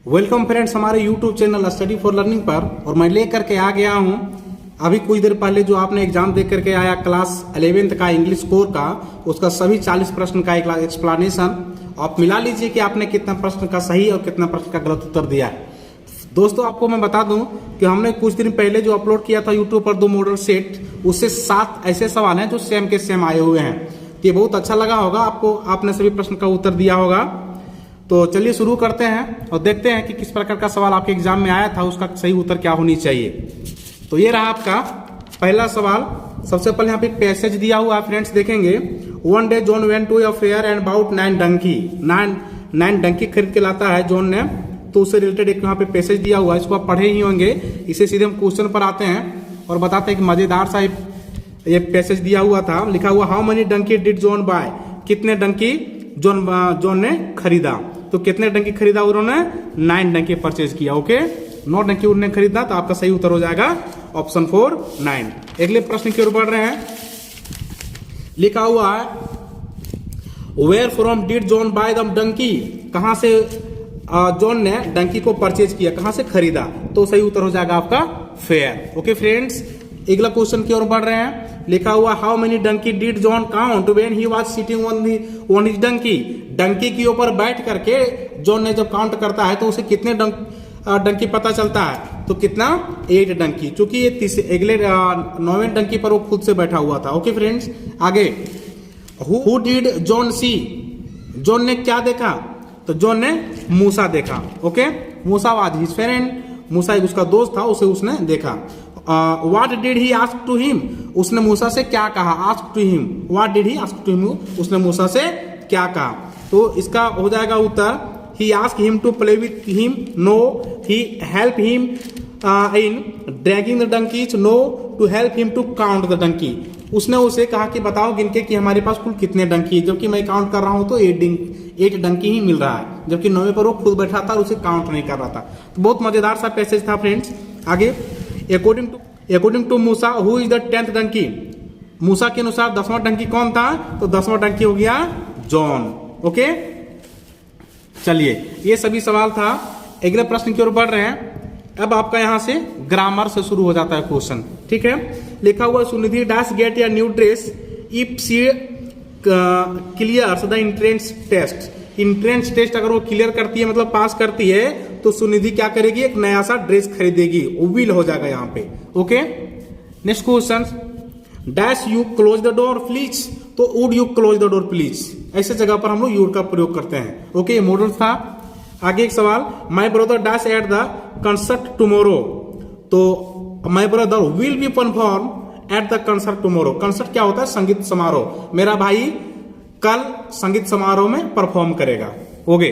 Welcome friends हमारे YouTube channel study for learning पर। और मैं लेकर के आ गया हूं अभी कुछ देर पहले जो आपने एग्जाम दे करके आया क्लास 11th का इंग्लिश कोर का, उसका सभी 40 प्रश्न का एक एक्सप्लेनेशन आप मिला लीजिए कि आपने कितना प्रश्न का सही और कितना प्रश्न का गलत उत्तर दिया है। दोस्तों आपको मैं बता दूं कि हमने कुछ दिन पहले जो अपलोड किया था यूट्यूब पर 2 मॉडल सेट, उससे 7 ऐसे सवाल हैं जो सेम के सेम आए हुए हैं। ये बहुत अच्छा लगा होगा आपको, आपने सभी प्रश्न का उत्तर दिया होगा। तो चलिए शुरू करते हैं और देखते हैं कि किस प्रकार का सवाल आपके एग्जाम में आया था, उसका सही उत्तर क्या होनी चाहिए। तो ये रहा आपका पहला सवाल। सबसे पहले यहाँ पे पैसेज दिया हुआ है फ्रेंड्स, देखेंगे। One day John went to a fair and bought 9 donkey. 9 donkey खरीद के लाता है जॉन ने, तो उससे रिलेटेड एक यहाँ पे पैसेज दिया हुआ है, इसको आप पढ़े ही होंगे। इसे सीधे हम क्वेश्चन पर आते हैं और बताते हैं कि मजेदार सा ये पैसेज दिया हुआ था। लिखा हुआ how many donkey did John buy, कितने डंकी जॉन ने खरीदा। तो कितने डंकी खरीदा उन्होंने? 9 डंकी परचेज किया। ओके, 9 डंकी उन्होंने खरीदा, तो आपका सही उत्तर हो जाएगा ऑप्शन 4 9। अगले प्रश्न की ओर बढ़ रहे हैं। लिखा हुआ है where from did John buy the donkey, कहां से जॉन ने डंकी को परचेज किया, कहां से खरीदा। तो सही उत्तर हो जाएगा आपका फेयर। ओके फ्रेंड्स, अगला क्वेश्चन की ओर बढ़ रहे हैं। लिखा हुआ how many donkey did John count when he was sitting on his donkey. Donkey के ऊपर बैठ करके जॉन ने जब काउंट करता है तो उसे कितने डंकी पता चलता है, तो कितना 8 डंकी, क्योंकि ये अगले 9वें डंकी पर वो खुद से बैठा हुआ था। ओके फ्रेंड्स, आगे who did John see, John ने क्या देखा, तो जॉन ने मूसा देखा। Okay, Musa was his friend, Musa एक उसका दोस्त था, उसे उसने देखा। What did he ask to him, उसने मूसा से क्या कहा। Ask to him, what did he ask to him, उसने मूसा से क्या कहा। तो इसका हो जाएगा उत्तर he ask him to play with him, no. He help him in dragging the donkeys, no. To help him to count the donkey, उसने उसे कहा कि बताओ गिन के कि हमारे पास कुल कितने डंकी है, जबकि मैं काउंट कर रहा हूं तो 8 डंकी ही मिल रहा है, जबकि 9वें पर वो खुद बैठा था और उसे काउंट नहीं कर रहा था। तो बहुत मजेदार सा पैसेज था फ्रेंड्स। आगे according to Musa who is the 10th donkey, Musa के अनुसार 10वां डंकी कौन था, तो 10वां डंकी हो गया जॉन। ओके, चलिए ये सभी सवाल था। अगले प्रश्न की ओर बढ़ रहे हैं। अब आपका यहां से ग्रामर से शुरू हो जाता है क्वेश्चन, ठीक है। लिखा हुआ Sunidhi dash get a new dress if she clears the entrance test. Entrance test अगर वो क्लियर करती है, मतलब पास करती है, तो सुनिधि क्या करेगी, एक नया सा ड्रेस खरीदेगी। विल हो जाएगा यहाँ पे। Okay, next question dash you close the door please, तो would you close the door please, ऐसे जगह पर हम लोग यूड का प्रयोग करते हैं। ओके, ये मॉडल था। आगे एक सवाल my brother dash at the concert tomorrow, तो my brother will be perform at the concert tomorrow. Concert क्या होता है, संगीत समारोह। मेरा भाई कल संगीत समारोह में परफॉर्म करेगा। ओके,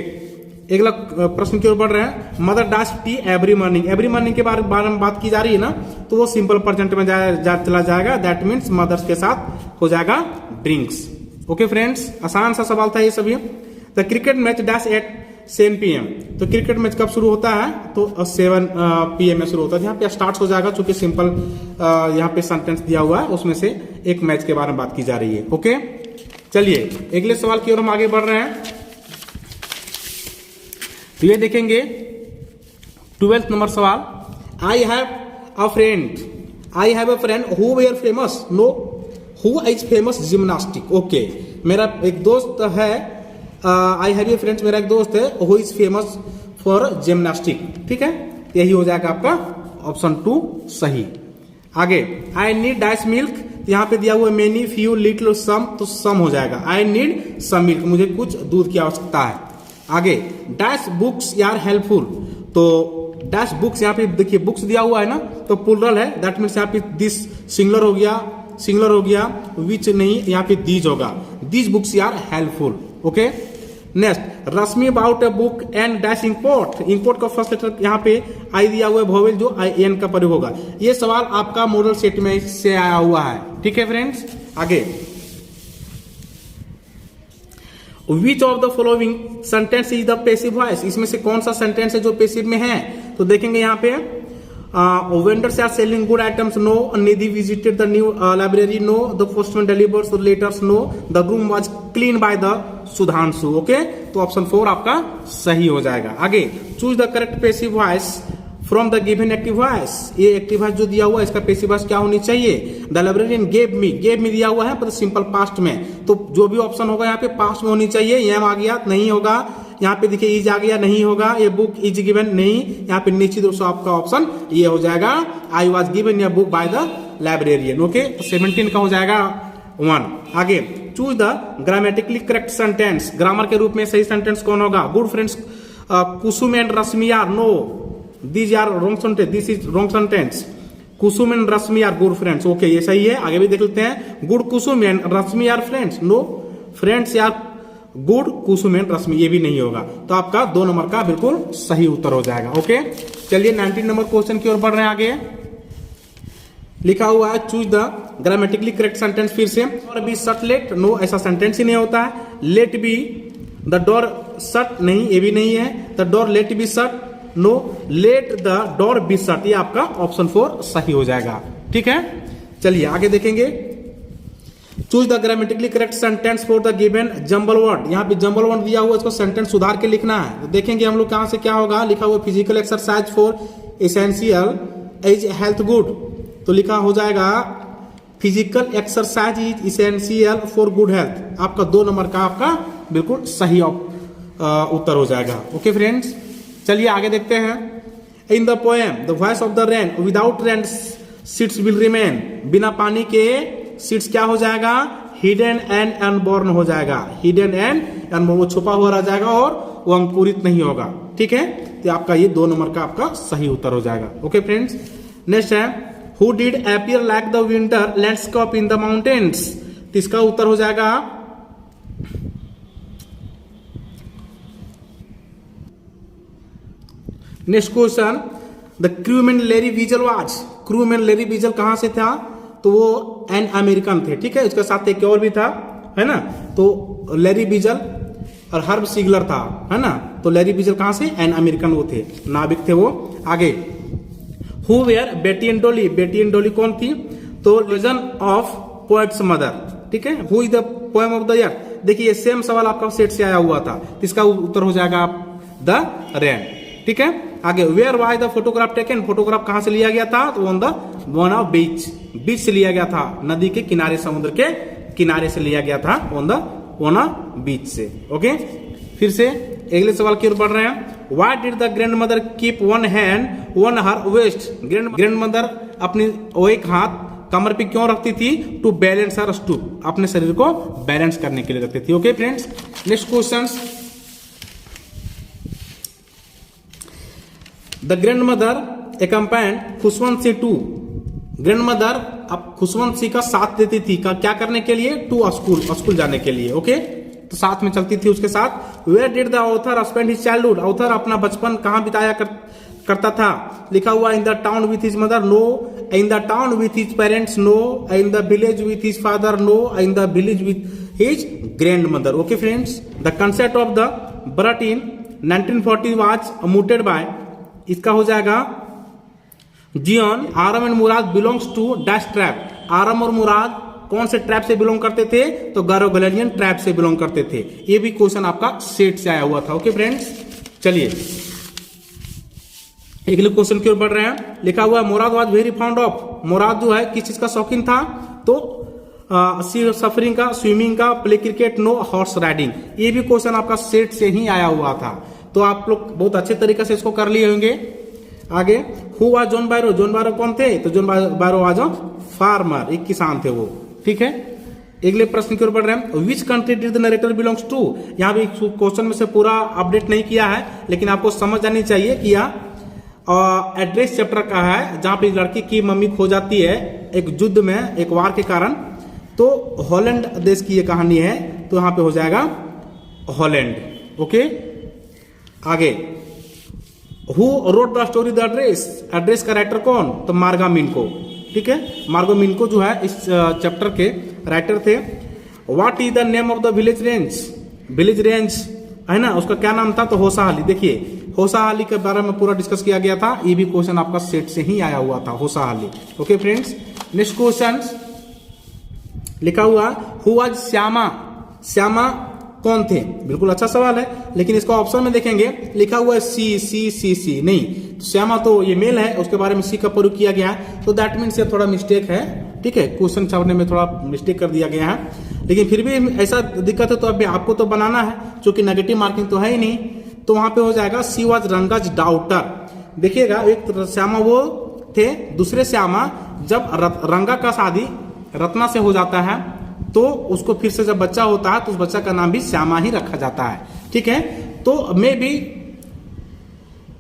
अगला प्रश्न की ओर बढ़ रहे हैं। Mother dash T every morning, every morning के बारे में बात की जा रही है ना, तो वो सिंपल प्रेजेंट में चला जाएगा। दैट मीन्स मदर्स के साथ हो जाएगा ड्रिंक्स। ओके फ्रेंड्स, आसान सा सवाल था ये सभी। The cricket match dash at 7 PM, तो क्रिकेट मैच कब शुरू होता है, तो 7 PM में शुरू होता है। यहाँ पे स्टार्ट हो जाएगा, चूंकि सिंपल यहाँ पे सेंटेंस दिया हुआ है, उसमें से एक मैच के बारे में बात की जा रही है। ओके, चलिए अगले सवाल की ओर हम आगे बढ़ रहे हैं। तो ये देखेंगे 12th नंबर सवाल। I have a friend who were famous, no, who is famous gymnastic. Okay, मेरा एक दोस्त है, आई हैव ए फ्रेंड्स, मेरा एक दोस्त है, who is famous for gymnastic. ठीक है, यही हो जाएगा आपका ऑप्शन 2 सही। आगे आई नीड डैश मिल्क, यहाँ पे दिया हुआ मेनी फ्यू लिटिल सम, तो सम हो जाएगा। आई नीड सम मिल्क, मुझे कुछ दूध की आवश्यकता है। आगे डैश बुक्स यार हेल्पफुल, तो डैश बुक्स, यहाँ पे देखिए बुक्स दिया हुआ है ना, तो प्लुरल है। दैट मीन्स यहाँ पे दिस सिंगुलर हो गया, विच नहीं, यहाँ पे दीज होगा। दीज बुक्स यार helpful. Okay, next Rashmi about a book and dash import, import का फर्स्ट लेटर यहाँ पे आई दिया हुआ है, वोवेल जो IN का प्रयोग होगा। ये सवाल आपका मॉडल सेट में से आया हुआ है। ठीक है फ्रेंड्स, आगे which of the following sentence is the passive voice, इसमें से कौन सा सेंटेंस है जो पैसिव में है, तो देखेंगे यहाँ पे vendors are selling good items, no. Nidhi visited the new library, no. The postman delivers the letters, no. The room was cleaned by the Sudhanshu. Okay, तो ऑप्शन 4 आपका सही हो जाएगा। आगे choose the correct passive voice from the given active voice. ये active voice जो दिया हुआ है इसका पैसिव वॉइस क्या होनी चाहिए? द लाइब्रेरियन गेव मी दिया हुआ है पर सिंपल पास्ट में, तो जो भी ऑप्शन होगा यहाँ पे पास्ट में होनी चाहिए। एम आ गया नहीं होगा, यहाँ पे देखिए इज आ गया नहीं होगा, ये बुक इज गिवन नहीं, यहाँ पे निश्चित रूप से आपका ऑप्शन ये हो जाएगा I was given a book by the librarian. Okay, 17 का हो जाएगा 1। आगे choose the grammatically correct sentence. Grammar के रूप में सही सेंटेंस कौन होगा? Good friends Kusum and Rashmi are no, these are wrong sentence, this is wrong sentence. Kusum and Rashmi are good friends. Okay, ये सही है। आगे भी देख लेते हैं। Good Kusum and Rashmi are friends, no friends are good Kusum and रश्मि, ये भी नहीं होगा। तो आपका 2 नंबर का बिल्कुल सही उत्तर हो जाएगा। ओके, चलिए 19 नंबर क्वेश्चन की ओर बढ़ रहे हैं। आगे लिखा हुआ है choose the grammatically correct sentence. फिर से door be shut let, no ऐसा सेंटेंस ही नहीं होता है। Let be the door shut, नहीं ये भी नहीं है। The door let be shut, no let the door be shut, ये आपका ऑप्शन 4 सही हो जाएगा। ठीक है, चलिए आगे देखेंगे। Choose the grammatically correct sentence for the given jumble word. यहाँ पे जंबल वर्ड दिया हुआ, इसको सेंटेंस सुधार के लिखना है। तो देखेंगे हम लोग कहां से क्या होगा। लिखा हुआ physical exercise for essential is health good, तो लिखा हो जाएगा physical exercise is essential for good health. आपका 2 नंबर का आपका बिल्कुल सही उत्तर हो जाएगा। ओके फ्रेंड्स, चलिए आगे देखते हैं। In the poem the voice of the rain, without rain seeds will remain, बिना पानी के सीड्स क्या हो जाएगा? हिडन एंड अनबॉर्न हो जाएगा। हिडन एंड अनबॉर्न, वो छुपा हुआ रह जाएगा और वो अंकुरित नहीं होगा। ठीक है, तो आपका ये 2 नंबर का आपका सही उत्तर हो जाएगा। ओके फ्रेंड्स, नेक्स्ट है who did appear like the winter landscape in the mountains. तो इसका उत्तर हो जाएगा next question the crewman Larry Weasel was. Crewman Larry Weasel कहां से था? तो वो एन अमेरिकन थे। ठीक है, उसके साथ एक और भी था, है ना। तो लैरी वीजल और हर्ब सिगलर था, है ना। तो लैरी वीजल कहां से? एन अमेरिकन वो थे, नाविक थे वो। आगे हु वेयर बेटी एंड डोली। बेटी एंड डोली कौन थी? तो लेजेंड ऑफ पोएट्स मदर। ठीक है, who is the poem of the year. देखिए सेम सवाल आपका सेट से आया हुआ था, इसका उत्तर हो जाएगा द रेन। ठीक है, आगे where was the photograph taken. Photograph कहां से लिया गया था? तो on the one of beach, beach से लिया गया था, नदी के किनारे, समुद्र के किनारे से लिया गया था, ऑन द बीच से। ओके, फिर से अगले सवाल की ओर बढ़ रहे हैं। Why did the grandmother keep one hand on her waist? Grandmother अपनी एक हाथ कमर पे क्यों रखती थी? टू बैलेंस हर स्टूप, अपने शरीर को बैलेंस करने के लिए रखती थी। Okay friends, next question. The grandmother accompanied Khushwant Singh to. Grandmother अब खुशवंत सिंह का साथ देती थी, क्या करने के लिए? टू स्कूल जाने के लिए। ओके, तो साथ में चलती थी उसके साथ। Where did the author spend his childhood. Author अपना बचपन कहां बिताया करता था? लिखा हुआ in the town with his mother, no. In the town with his parents, no. In the village with his father, no. In the village with his grandmother. Okay friends, the concept of the burt in 1940 was mooted by, इसका हो जाएगा जियन। Aram and Mourad belongs to dash trap. आरम और मुराद कौन से trap से belong करते थे? तो गारोगलेरियन ट्रैप से बिलोंग करते थे। ये भी क्वेश्चन आपका सेट से आया हुआ था। ओके फ्रेंड्स, चलिए अगले क्वेश्चन की ओर बढ़ रहे हैं। लिखा हुआ है मुराद वाज वेरी फाउंड ऑफ। मुराद जो है किस चीज का शौकीन था? तो सफरिंग का, स्विमिंग का, play cricket, no horse riding. ये भी क्वेश्चन आपका सेट से ही आया हुआ था, तो आप लोग बहुत अच्छे तरीके से इसको कर लिए होंगे। आगे who was John Biro. John Biro कौन थे? तो John Biro was a farmer, एक किसान थे वो। ठीक है, अगले प्रश्न की ओर बढ़ रहे हैं। Which country did the narrator belongs to. यहाँ भी क्वेश्चन में से पूरा अपडेट नहीं किया है, लेकिन आपको समझ जानी चाहिए कि यह एड्रेस चैप्टर का है, जहां पे लड़की की मम्मी खो जाती है एक युद्ध में, एक वार के कारण। तो हॉलैंड देश की ये कहानी है, तो यहाँ पे हो जाएगा हॉलैंड। ओके, आगे who wrote the story the address. Address का राइटर कौन? तो मार्गा मिनको। ठीक है, मार्गो मिनको जो है इस चैप्टर के राइटर थे। What is the name of the village range. Village range है ना, उसका क्या नाम था? तो होसाहाली। देखिए होसाहाली के बारे में पूरा डिस्कस किया गया था। ये भी क्वेश्चन आपका सेट से ही आया हुआ था, होसाहाली। ओके फ्रेंड्स, नेक्स्ट क्वेश्चन लिखा हुआ हु वाज श्यामा, श्यामा कौन थे? बिल्कुल अच्छा सवाल है, लेकिन इसका ऑप्शन में देखेंगे लिखा हुआ है सी नहीं, तो श्यामा तो ये मेल है, उसके बारे में सी का प्रयोग किया गया है, तो दैट मीन्स ये थोड़ा मिस्टेक है। ठीक है, क्वेश्चन छापने में थोड़ा मिस्टेक कर दिया गया है, लेकिन फिर भी ऐसा दिक्कत है तो अभी आपको तो बनाना है, क्योंकि नेगेटिव मार्किंग तो है ही नहीं, तो वहां पे हो जाएगा सी वाज रंगाज डाउटर। देखिएगा, एक श्यामा वो थे, दूसरे श्यामा जब रंगा का शादी रत्ना से हो जाता है तो उसको फिर से जब बच्चा होता है तो उस बच्चा का नाम भी श्यामा ही रखा जाता है। ठीक है, तो may be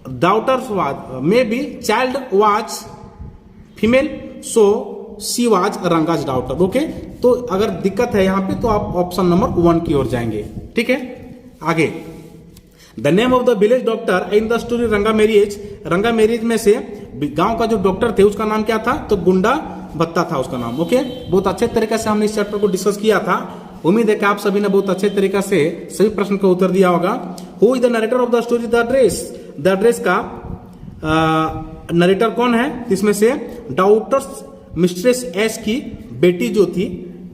daughters was, may be child was female, so she was Ranga's daughter. Okay, तो अगर दिक्कत है यहां पे तो आप ऑप्शन नंबर 1 की ओर जाएंगे। ठीक है, आगे the name of the village doctor in the story रंगा मैरिज, रंगा मैरिज में से गांव का जो डॉक्टर थे उसका नाम क्या था? तो गुंडा भत्ता था उसका नाम। ओके, बहुत अच्छे तरीके से हमने इस चैप्टर को डिस्कस किया था। उम्मीद है कि आप सभी ने बहुत अच्छे तरीके से सभी प्रश्न का उत्तर दिया होगा। Who is the narrator of the story the dress, the dress का नरेटर कौन है? इसमें से डॉक्टर मिस्ट्रेस एस की बेटी जो थी,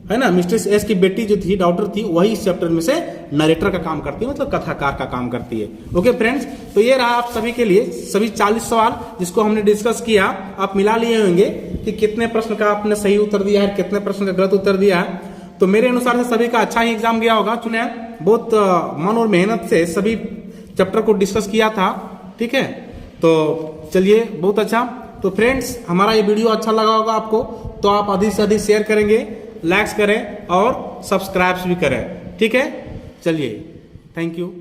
है ना, मिस्ट्रेस एस की बेटी जो थी डॉक्टर थी, वही इस चैप्टर में से नरेटर का काम करती है, मतलब कथाकार का काम करती है। ओके फ्रेंड्स, तो ये रहा आप सभी के लिए सभी 40 सवाल जिसको हमने डिस्कस किया। आप मिला लिए होंगे कि कितने प्रश्न का आपने सही उत्तर दिया है, कितने प्रश्न का गलत उत्तर दिया है। तो मेरे अनुसार से सभी का अच्छा ही एग्जाम गया होगा। चुने बहुत मन और मेहनत से सभी चैप्टर को डिस्कस किया था। ठीक है, तो चलिए, बहुत अच्छा। तो फ्रेंड्स, हमारा ये वीडियो अच्छा लगा होगा आपको, तो आप अधिक से अधिक शेयर करेंगे, लाइक्स करें और सब्सक्राइब भी करें। ठीक है, चलिए, थैंक यू।